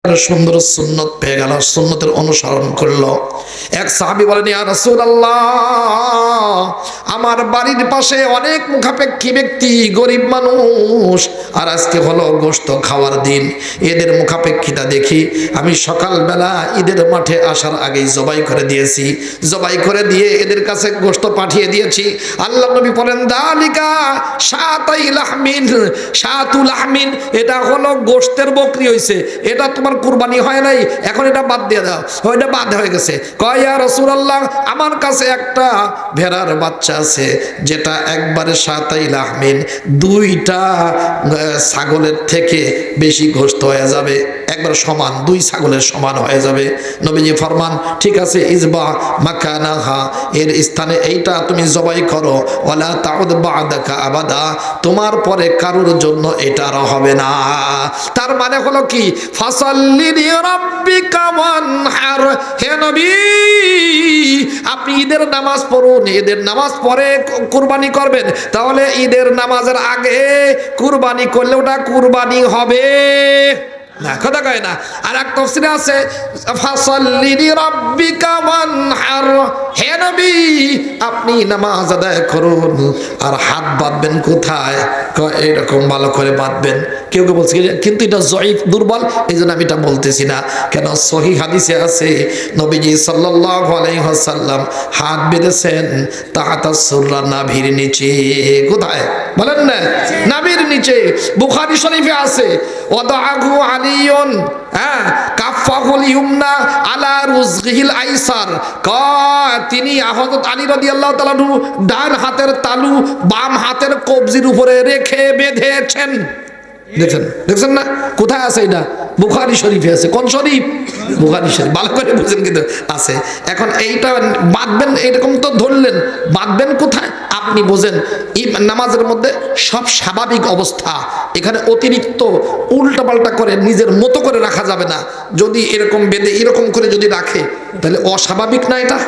সুন্দর সুন্নত পেয়ে গেল, সুন্নতের অনুসরণ করলো। এক সাহাবী বলেন, ইয়া রাসূলুল্লাহ, আমার বাড়ির পাশে অনেক মুখাপেক্ষী ব্যক্তি, গরিব মানুষ, আর আজকে হলো গোশত খাওয়ার দিন, এদের মুখাপেক্ষিতা দেখি আমি সকালবেলা ঈদের মাঠে আসার আগেই জবাই করে দিয়েছি, জবাই করে দিয়ে এদের কাছে গোশত পাঠিয়ে দিয়েছি। আল্লাহ নবী বলেন, দালিকা শাতুল লাহমিন, এটা হলো গোশতের বকরি হইছে, এটা তোমার কুরবানি হয় নাই, এখন এটা বাদ দিয়ে দাও। ওইটা বাদ হয়ে গেছে। কয়, ইয়া রাসূলুল্লাহ, আমার কাছে একটা ভেড়ার বাচ্চা আছে যেটা একবারে শাতাই লাহমিন, দুইটা ছাগলের থেকে বেশি গোশত হয়ে যাবে, একবার সমান, দুই ছাগলের সমান হয়ে যাবে। নবীজি ফরমান, ঠিক আছে, ইজবা মাকানাহা, এর স্থানে এইটা তুমি জবাই করো, ওয়ালা তাউদ বাদাকা আবাদা, তোমার পরে কারোর জন্য এটা আর হবে না। তার মানে হলো কি, ফাসাল্লি লিরাব্বিকা ওয়ানহার, হে নবী আপনি ঈদের নামাজ পড়ুন, ঈদের নামাজ পড়ে কুরবানি করবেন, তাহলে ঈদের নামাজের আগে কুরবানি করলে ওটা কুরবানি হবে না, কথা কয় না। আর এক তাফসীরে আছে, ফাসাল্লি লিরাব্বিকা ওয়ানহার, হে নবী আপনি নামাজ আদায় করুন, আর হাত বাঁধবেন কোথায়? এরকম ভালো করে বাঁধবেন। কেউ কেউ বলছে কিন্তু এটা জয়ীফ, দুর্বল, এই জন্য আমি এটা বলতেছি না। কেন, সহিহ হাদিসে আছে নবীজি সাল্লাল্লাহু আলাইহি ওয়াসাল্লাম হাত বেঁধেছেন তাহাতা সুররা, নাভির নিচে। কোথায় বলেন না? নাভির নিচে। বুখারী শরীফে আছে, ওয়াদাহু আলিয়ুন কাফাহুল ইউমনা আলা রুজগিহিল আইসার, তিনি হযরত আলী রাদিয়াল্লাহু তাআলা ডান হাতের তালু বাম হাতের কবজির উপরে রেখে বেঁধেছেন। দেখছেন না? কোথায় আছে এটা? বুখারী শরীফে আছে। কোন শরীফ? বুখারী শরীফ। ভালো করে বুঝেন, কিন্তু আছে। এখন এইটা বাঁধবেন, এরকম তো ধরলেন, বাঁধবেন কোথায়? আপনি বোঝেন, নামাজের মধ্যে সব স্বাভাবিক অবস্থা, এখানে অতিরিক্ত উল্টাপাল্টা করে নিজের মতো করে রাখা যাবে না। যদি এরকম বেঁধে এরকম করে যদি রাখে, তাহলে অস্বাভাবিক না এটা?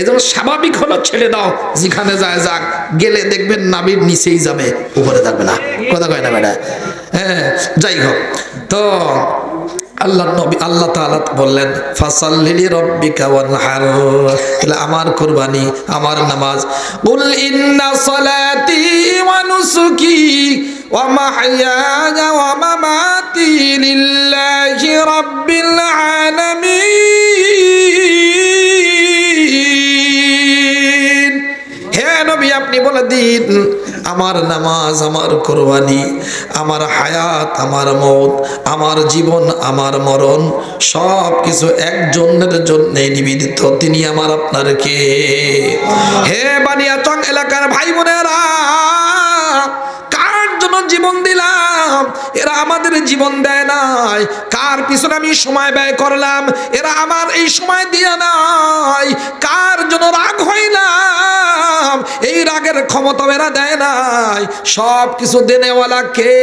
এজন্য স্বাভাবিক হলো ছেড়ে দাও, যেখানে যায় যাক, গেলে দেখবেন নাভির নিচেই যাবে, উপরে যাবে না। কথা কয় না বেটা? হ্যাঁ, যাই হোক, তো আল্লাহ তাআলা বললেন, ফাসাল্লি লিরাব্বিকা ওয়ানহার, তাহলে আমার কুরবানি, আমার নামাজ। কুল ইন্না সালাতি ওয়া নুসুকি ওয়া মাহইয়ায়া ওয়া মামাতি লিল্লাহি রাব্বিল আলামিন। হে নবী আপনি বলে দিন, আমার নামাজ, আমার কুরবানি, আমার হায়াত, আমার মওত, আমার জীবন, আমার মরণ, সব কিছু একজনের জন্য নিবেদিত, তিনি আমার আপনার কে? হে বানিয়াচং এলাকার ভাই বোনেরা, কার জন্য জীবন দিলাম? এরা আমাদের জীবন দেয় নাই। কার পিছনে আমি সময় ব্যয় করলাম? এরা আমার এই সময় দিয়ে নাই। কার জন্য রাগ হইলাম? এই রাগের ক্ষমতা এরা দেয় নাই। সব কিছু দেনেওয়ালা কে?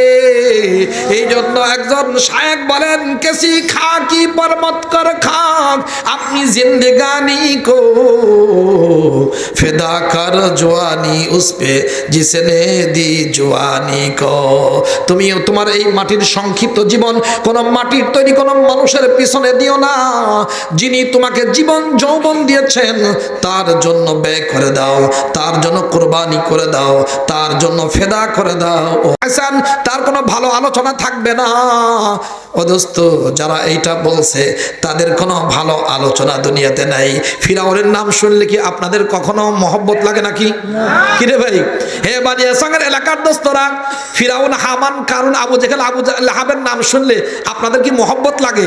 এই জন্য একজন শায়েখ বলেন, কেসি খাকি পরমত কর খাক, আপনি জিন্দেগানি কো ফেদা কর জওয়ানি উসপে জিসনে দি জওয়ানি কো। তুমি তোমার এই মাটির সংক্ষিপ্ত জীবন কোন মাটির তৈরি কোন মানুষের পিছনে দিও না। যিনি তোমাকে জীবন যৌবন দিয়েছেন তার জন্য ব্যয় করে দাও, তার জন্য কুরবানি করে দাও, তার জন্য ফেদা করে দাও। হাসান, তার কোনো ভালো আলোচনা থাকবে না। ও দোস্ত, যারা এইটা বলছে তাদের কোনো ভালো আলোচনা দুনিয়াতে নাই। ফিরাউনের নাম শুনলে কি আপনাদের কখনো মহব্বত লাগে নাকি? কিরে ভাই? হে বানিয়া সঙ্গের এলাকার দোস্তরা, ফিরাউন, হামান, কারুন, আবু জেহেল, আবু লাহাবের নাম শুনলে আপনাদের কি মহব্বত লাগে?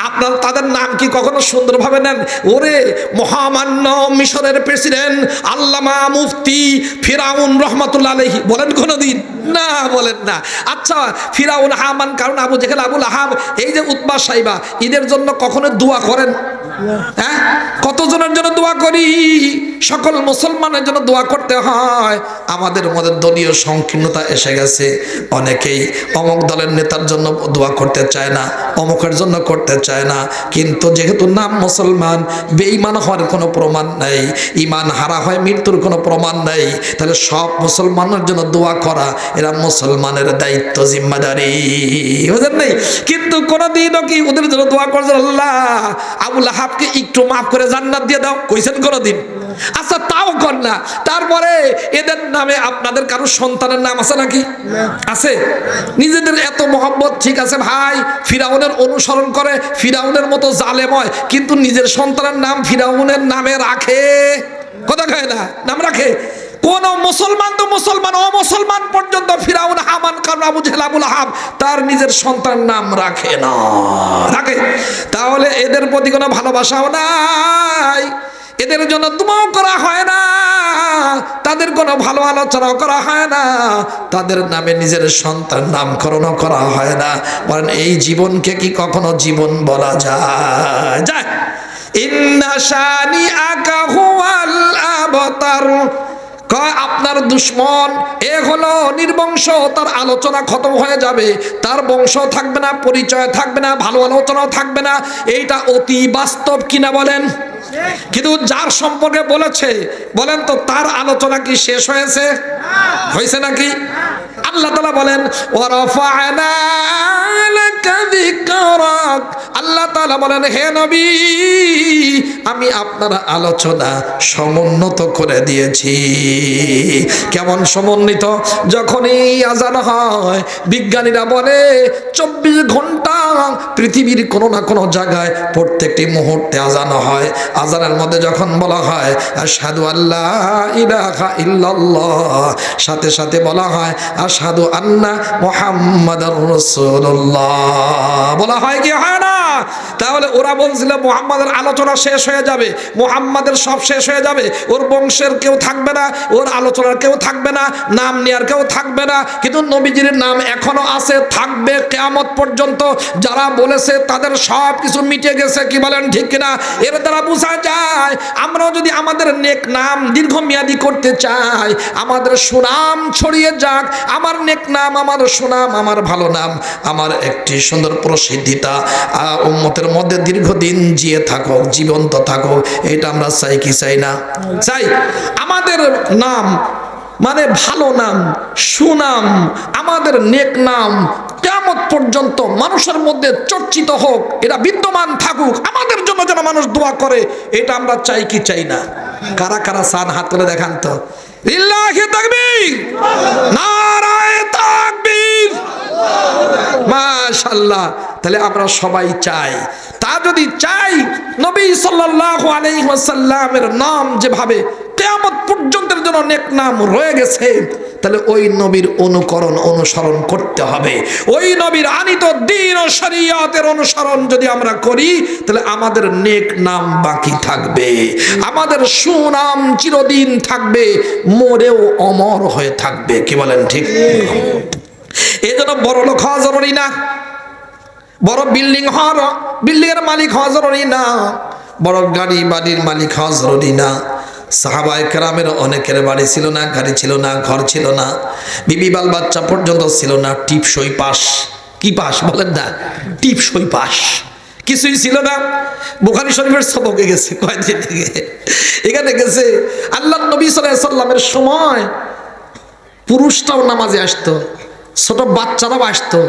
আপনার তাদের নাম কি কখনো সুন্দরভাবে নেন? ওরে মহামান্য মিশরের প্রেসিডেন্ট আল্লামা মুফতি ফিরাউন রহমাতুল্লাহ আলাইহি বলেন কোনোদিন? না, বলেন না। আচ্ছা, ফিরাউন, হামান, কারুন, আবু জেহেল, আবু লাহাব, এই যে উতবা সাইবা, ঈদের জন্য কখনো দোয়া করেন? হ্যাঁ, কতজনের জন্য দোয়া করি? সকল মুসলমানের জন্য দোয়া করতে হয়। আমাদের মধ্যে দলীয় সংকীর্ণতা এসে গেছে। অনেকেই অমুক দলের নেতার জন্য দোয়া করতে চায় না, অমুকের জন্য করতে চায় না। কিন্তু যেহেতু নাম মুসলমান, বেঈমান হওয়ার কোনো প্রমাণ নাই, ঈমান হারা হয় মৃত্যুর কোনো প্রমাণ নাই, তাহলে সব মুসলমানের জন্য দোয়া করা এরা মুসলমানের দায়িত্ব, জিম্মাদারি, বুঝেন নাই? কিন্তু কোনদিনও কি ওদের জন্য দোয়া করছেন, আল্লাহ আবু লাহাবকে একটু মাফ করে জান্নাত দিয়ে দাও? কইছেন কোনদিন? আচ্ছা, তাও কর না। তারপরে এদের নামে আপনাদের কারো সন্তানের নাম আছে নাকি? আছে। নিজেদের এত মহব্বত, ঠিক আছে ভাই, ফিরাউনের অনুসরণ করে, ফিরাউনের মতো জালেম হয়, কিন্তু নিজের সন্তানের নাম ফিরাউনের নামে রাখে? কথা কয় না, নাম রাখে। কোন মুসলমান তো মুসলমান, অমুসলমান পর্যন্ত ফিরাউন, হামান, কারুন, আবু জেহেল, আবু লাহাব তার নিজের সন্তানের নাম রাখে না, রাখে। তাহলে এদের প্রতি কোনো ভালোবাসাও নাই, এদের জন্য দোয়াও করা হয় না, তাদের কোনো ভালো আলোচনাও করা হয় না, তাদের নামে নিজের সন্তান নামকরণও করা হয় না। বলেন এই জীবনকে কি কখনো জীবন বলা যায়? যায়। ইন্না শানিআকা হুয়াল আবতার, কয় আপনার দুশ্মন এ হলো নির্বংশ, তার আলোচনা খতম হয়ে যাবে, তার বংশ থাকবে না, পরিচয় থাকবে না, ভালো আলোচনাও থাকবে না। এইটা অতি বাস্তব কিনা বলেন? কিন্তু যার সম্পর্কে বলেছে, বলেন তো তার আলোচনা কি শেষ হয়েছে? হয়েছে নাকি? আল্লাহ তাআলা বলেন ওয়ারাফা'না লাকা যিকরাক, আল্লাহ তাআলা বলেন হে নবী আমি আপনার আলোচনা সমুন্নত করে দিয়েছি। কেমন সমন্বিত? যখনই আজান হয়, বিজ্ঞানীরা বলে 24 ঘন্টা পৃথিবীর কোনো না কোনো জায়গায় প্রত্যেকটি মুহূর্তে আজান হয়। আজানের মধ্যে যখন বলা হয় আশহাদু আল্লা ইলাহা ইল্লাল্লাহ, সাথে সাথে বলা হয় আশহাদু আন্না মুহাম্মাদার রাসূলুল্লাহ, বলা হয় কি হয় না? তাহলে ওরা বলছিল মুহাম্মাদের আলোচনা শেষ হয়ে যাবে, মুহাম্মাদের সব শেষ হয়ে যাবে, ওর বংশের কেউ থাকবে না, ওর আলোচনার কেউ থাকবে না, নাম নেওয়ার কেউ থাকবে না। কিন্তু নবীজির নাম এখনো আছে, থাকবে কিয়ামত পর্যন্ত। যারা বলেছে তাদের সব কিছু মিটে গেছে, কি বলেন ঠিক কিনা? এর দ্বারা বোঝা যায় আমরাও যদি আমাদের নেক নাম দীর্ঘমেয়াদী করতে চাই, আমাদের সুনাম ছড়িয়ে যাক, আমার নেক নাম, আমার সুনাম, আমার ভালো নাম, আমার একটি সুন্দর প্রসিদ্ধিতা উম্মতের মধ্যে দীর্ঘদিন জিয়ে থাকুক, জীবন্ত থাকুক, এটা আমরা চাই কি চাই না? চাই। আমাদের নাম মানে ভালো নাম, সুনাম, আমাদের নেক নাম কিয়ামত পর্যন্ত মানুষের মধ্যে চর্চিত হোক, এটা বিদ্যমান থাকুক, আমাদের জন্য যেন মানুষ দোয়া করে, এটা আমরা চাই কি চাই না? কারা কারা চান হাত তুলে দেখান তো। লিল্লাহি তাকবীর, নারায়ে তাকবীর, মাশাআল্লাহ। তাহলে আমরা সবাই চাই। তা যদি চাই, নবী সাল্লাল্লাহু আলাইহি ওয়াসাল্লামের নাম যেভাবে কিয়ামত পর্যন্তের জন্য নেক নাম রয়ে গেছে, তাহলে ওই নবীর অনুকরণ, অনুসরণ করতে হবে। ওই নবীর আনিত দ্বীন ও শরীয়তের অনুসরণ যদি আমরা করি, তাহলে আমাদের নেক নাম বাকি থাকবে, আমাদের সুনাম চিরদিন থাকবে, মরেও অমর হয়ে থাকবে। কি বলেন ঠিক? এই জন্য বড় লোক হওয়া জরুরি না, বড় বিল্ডিং হওয়া, বিল্ডিংয়ের মালিক হওয়া জরুরি না, বড় গাড়ি বাড়ির মালিক হওয়া জরুরি না। সাহাবায়ে কেরামের অনেকের বাড়ি ছিল না, গাড়ি ছিল না, ঘর ছিল না, বিবি বাল বাচ্চা পর্যন্ত ছিল না, টিপসই পাস। কি পাস বলেন না? টিপসই পাস, কিছুই ছিল না। বুখারী শরীফের সবকে গেছে কয়দিন থেকে, এখানে গেছে। আল্লাহর নবী সাল্লাল্লাহু আলাইহি সাল্লামের সময় পুরুষরাও নামাজে আসতো, ছোট বাচ্চারাও আসতো,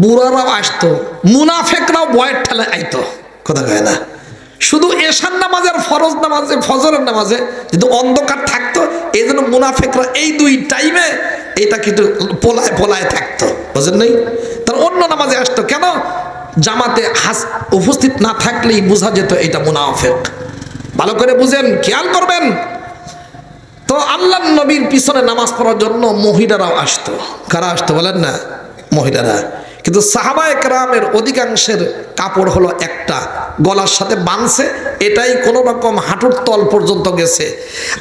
বুড়ারাও আসতো, মুনাফেকরাও বয়ের ঠেলে আইতো। কথা কয় না? শুধু এশার নামাজে আর ফরজ নামাজে, ফজরের নামাজে যদি অন্ধকার থাকতো, এই জন্য মুনাফেকরা এই দুই টাইমে এটা কিন্তু পোলায় পোলায় থাকতো, বুঝেন নাই? তার অন্য নামাজে আসতো কেন? জামাতে উপস্থিত না থাকলেই বোঝা যেত এটা মুনাফেক। ভালো করে বুঝেন, খেয়াল করবেন। তো আল্লাহর নবীর পিছনে নামাজ পড়ার জন্য মহিলারাও আসতো। কারা আসতো বলেন না? মহিলারা। কিন্তু সাহাবায়ে কেরামের অধিকাংশের কাপড় হলো একটা, গলার সাথে বাঁধছে এটাই কোনো রকম হাঁটুর তল পর্যন্ত গেছে।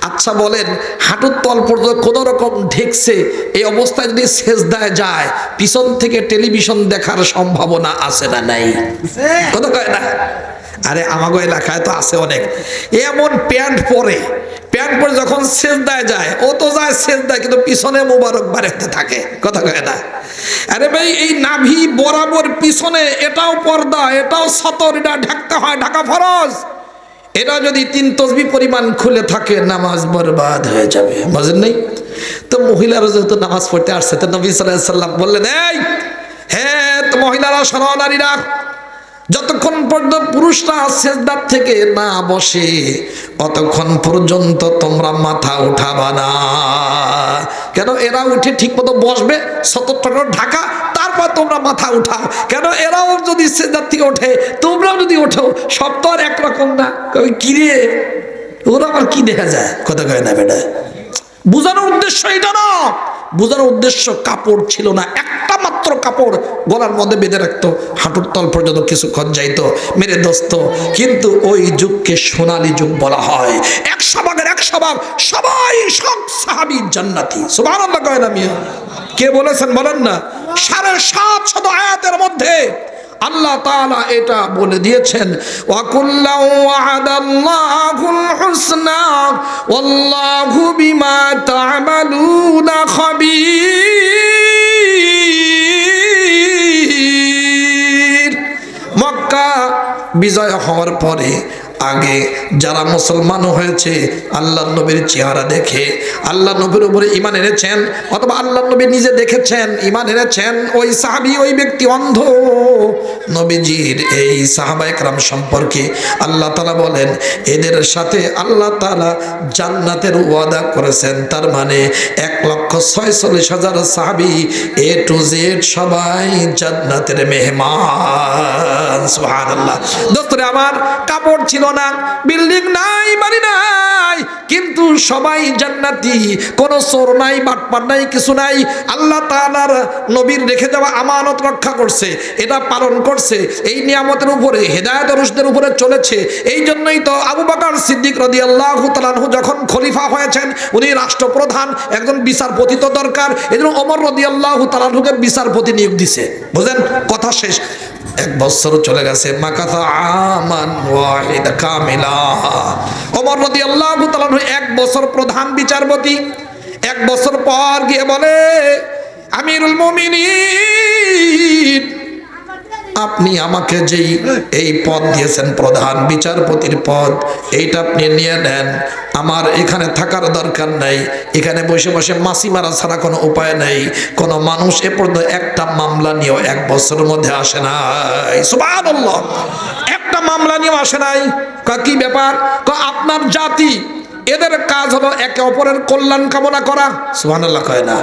আচ্ছা বলেন, হাঁটুর তল পর্যন্ত কোনো রকম ঢেকছে, এই অবস্থায় যদি সেজদায় যায় পিছন থেকে টেলিভিশন দেখার সম্ভাবনা আছে না নাই? কথা কয় না? আরে আমাগো এলাকায় তো আছে অনেক, এমন প্যান্ট পরে যখন সেজদায় যায়, ও তো যায় সেজদায় কিন্তু পিছনে মোবারক বাড়াতে থাকে। কথা কয় না? আরে ভাই, এই নাভি বরাবর পিছনে এটাও পর্দা, এটাও সতর, এটা ঢাকতে হয়, ঢাকা ফরজ। এটা যদি 3 তসবিহ পরিমাণ খুলে থাকে নামাজ বরবাদ হয়ে যাবে। বুঝেন নাই? তো মহিলারা যেহেতু নামাজ পড়তে আসছে, তো নবী সাল্লাল্লাহু আলাইহি সাল্লাম বললেন, এই হ্যাঁ তো মহিলারা, শোনো, নারীরা, যতক্ষণ পর্যন্ত পুরুষরা সেজদার থেকে না বসে অতক্ষণ পর্যন্ত তোমরা মাথা উঠাবা না। কেন? এরা উঠে ঠিক মতো বসবে, সতর্কটা ঢাকা, তারপর তোমরা মাথা উঠাও। কেন? এরাও যদি সেজদার থেকে ওঠে, তোমরাও যদি ওঠো, সব তো আর একরকম না। কি রে, ওরা আবার কি দেখা যায়? কথা কয় না বেটা? বুঝানোর উদ্দেশ্য এটা না, বুঝানোর উদ্দেশ্য কাপড় ছিল না, একটা মাত্র কাপড় গলার মধ্যে বেঁধে রাখতো, হাঁটুর তল পর্যন্ত কিছুক্ষণ যাইতো। মেরে দোস্ত, কিন্তু ওই যুগকে সোনালী যুগ বলা হয়। 100 ভাগের 100 ভাগ সবাই, সব সাহাবী জান্নাতি। সুবহানাল্লাহ কয় না মিয়া? কে বলেছেন বলেন না? 750 আয়াতের মধ্যে আল্লাহ তাআলা এটা বলে দিয়েছেন, ওয়া কুল্লাউ ওয়া'দাল্লাহুল হুসনা ওয়াল্লাহু বিমা তা'মালুনা খাবীর। মক্কা বিজয় হওয়ার পরে আগে যারা মুসলমান হয়েছে আল্লাহ নবীর চেহারা দেখে আল্লাহ নবীর উপরে ঈমান এনেছেন, অথবা আল্লাহ নবী নিজে দেখেছেন ঈমান এনেছেন, ওই সাহাবী, ওই ব্যক্তি অন্ধ। নবীজির এই সাহাবায়ে কেরাম সম্পর্কে আল্লাহ তাআলা বলেন, এদের সাথে আল্লাহ তাআলা জান্নাতের ওয়াদা করেছেন। তার মানে 1,46,000 সাহাবী A to Z সবাই জান্নাতের মেহমান। সুবহানাল্লাহ। দোস্তরে আমার, কাপড় ছিল না, বিল্ডিং নাই, বাড়ি নাই, কিন্তু সবাই জান্নাতি। কোনো চোর নাই, বাটপার নাই, কিছু নাই। আল্লাহ তাআলার নবীর রেখে যাওয়া আমানত রক্ষা করছে, এটা পালন করছে, এই নিয়ামতের উপরে, হেদায়েত রুশদের উপরে চলেছে। এই জন্যই তো আবু বকর সিদ্দিক রাদিয়াল্লাহু তাআলা আনহু যখন খলিফা হয়েছেন, উনি রাষ্ট্রপ্রধান, একজন বিচারপতি তো দরকার, এজন্য ওমর রাদিয়াল্লাহু তাআলা আনহুকে বিচারপতি নিয়োগ দিছে। বুঝেন? কথা শেষ। 1 বছর চলে গেছে, মাকাথা আমান ওয়াহিদ কামিলা। ওমর রাদিয়াল্লাহু তাআলা 1 বছর প্রধান বিচারপতি। 1 বছর পর গিয়ে বলে, আমিরুল মুমিনিন, আপনি আমাকে যেই এই পদ দিয়েছেন, প্রধান বিচারপতির পদ, এইটা আপনি নিয়ে নেন। আমার এখানে থাকার দরকার নাই, এখানে বসে বসে মাছি মারা ছাড়া কোনো উপায় নাই। কোনো মানুষ এ পর্যন্ত একটা মামলা নিয়েও 1 বছরের মধ্যে আসে নাই। সুবহানাল্লাহ। একটা মামলা নিয়েও আসে নাই। কি ব্যাপার? আপনার জাতি, এদের কাজ হলো একে অপরের কল্যাণ কামনা করা। সুবহানাল্লাহ কয় না?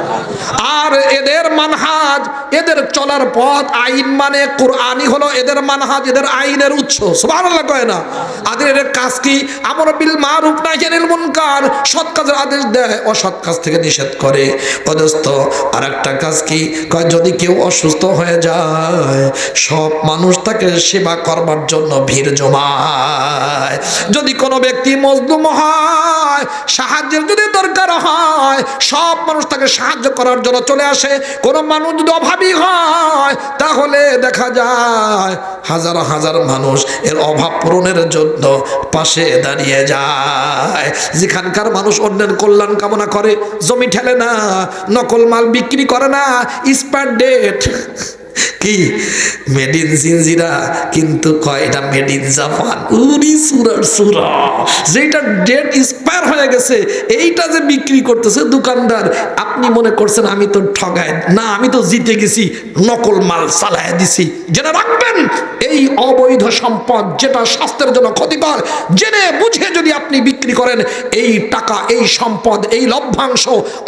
আর এদের মানহাজ, এদের চলার পথ, আইন মানে কুরআনি হলো এদের মানহাজ, এদের আইনের উৎস। সুবহানাল্লাহ কয় না? আর এদের কাজ কি? আমর বিল মারুফ নাহি আনিল মুনকার, সৎ কাজের আদেশ দেয়, অসৎ কাজ থেকে নিষেধ করে। অদস্ত আরেকটা কাজ কি? কয় যদি কেউ অসুস্থ হয়ে যায়, সব মানুষ তাকে সেবা করবার জন্য ভিড় জমায়। যদি কোনো ব্যক্তি মজলুম হয়, সাহায্যের যদি দরকার হয়, সব মানুষ তাকে সাহায্য করার জন্য চলে আসে। কোনো মানুষ যদি অভাবী হয়, তাহলে দেখা যায় হাজার হাজার মানুষ এর অভাব পূরণের জন্য পাশে দাঁড়িয়ে যায়। যেখানকার মানুষ অন্যের কল্যাণ কামনা করে, জমি ঠেলে না, নকল মাল বিক্রি করে না, এক্সপায়ার ডেট কি মেড ইন জিনজিরা, কিন্তু কয় এটা মেড ইন জাপান। উনি সুরার সুরা, যেটা ডেট এক্সপায়ার হয়ে গেছে এইটা যে বিক্রি করতেছে দোকানদার, আপনি মনে করছেন আমি তো ঠগায় না, আমি তো জিতে গেছি, নকল মাল চালায় দিছি। জেনে রাখবেন, এই অবৈধ সম্পদ যেটা স্বাস্থ্যের জন্য ক্ষতিকর, জেনে বুঝে যদি আপনি বিক্রি করেন, এই টাকা, এই সম্পদ, এই লভ্যাংশ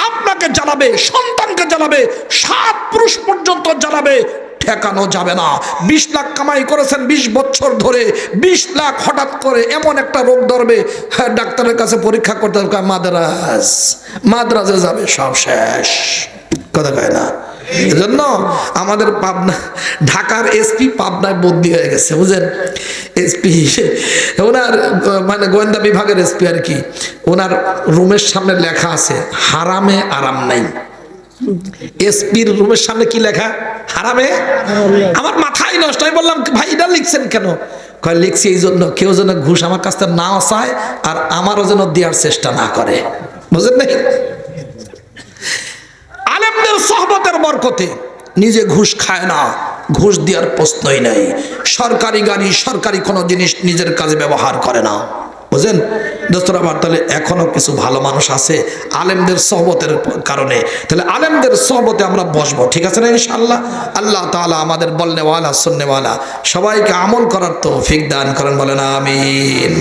আপনাকে জ্বালাবে, সন্তানকে জ্বালাবে, 7 পুরুষ পর্যন্ত জ্বালাবে, ঠেকানো যাবে না। 20 লাখ কামাই করেছেন 20 বছর ধরে, 20 লাখ হঠাৎ করে এমন একটা রোগ ধরবে, ডাক্তারের কাছে পরীক্ষা করতে হবে, মাদ্রাজে যাবে, সব শেষ। কথা কয় না? এজন্য আমাদের পাবনা ঢাকার এসপি পাবনায় বদলি হয়ে গেছে, বুঝলেন? এসপি ওনার মানে গোয়েন্দা বিভাগের এসপি আর কি, ওনার রুমের সামনে লেখা আছে হারামে আরাম নাই। এসপির রুমের সামনে কি লেখা? হারামে। আমার মাথায় নষ্ট। আমি বললাম ভাই এটা লিখছেন কেন? কয় লিখছি এই জন্য কেউ যেন ঘুষ আমার কাছ থেকে নাও চায় আর আমারও যেন দেওয়ার চেষ্টা না করে, বুঝলেন নাই? আলেমদের সোহবতের বরকতে নিজে ঘুষ খায় না, ঘুষ দেওয়ার প্রশ্নই নাই। সরকারি গাড়ি সরকারি কোনো জিনিস নিজের কাজে ব্যবহার করে না, বুঝলেন দোস্তরা? আবার তাহলে এখনো কিছু ভালো মানুষ আছে আলেমদের সোহবতের কারণে। তাহলে আলেমদের সোহবতে আমরা বসবো, ঠিক আছে না ইনশাআল্লাহ? আল্লাহ তাআলা আমাদের বলনেওয়ালা সুন্নেওয়ালা সবাইকে আমল করার তৌফিক দান করেন, বলেন আমিন।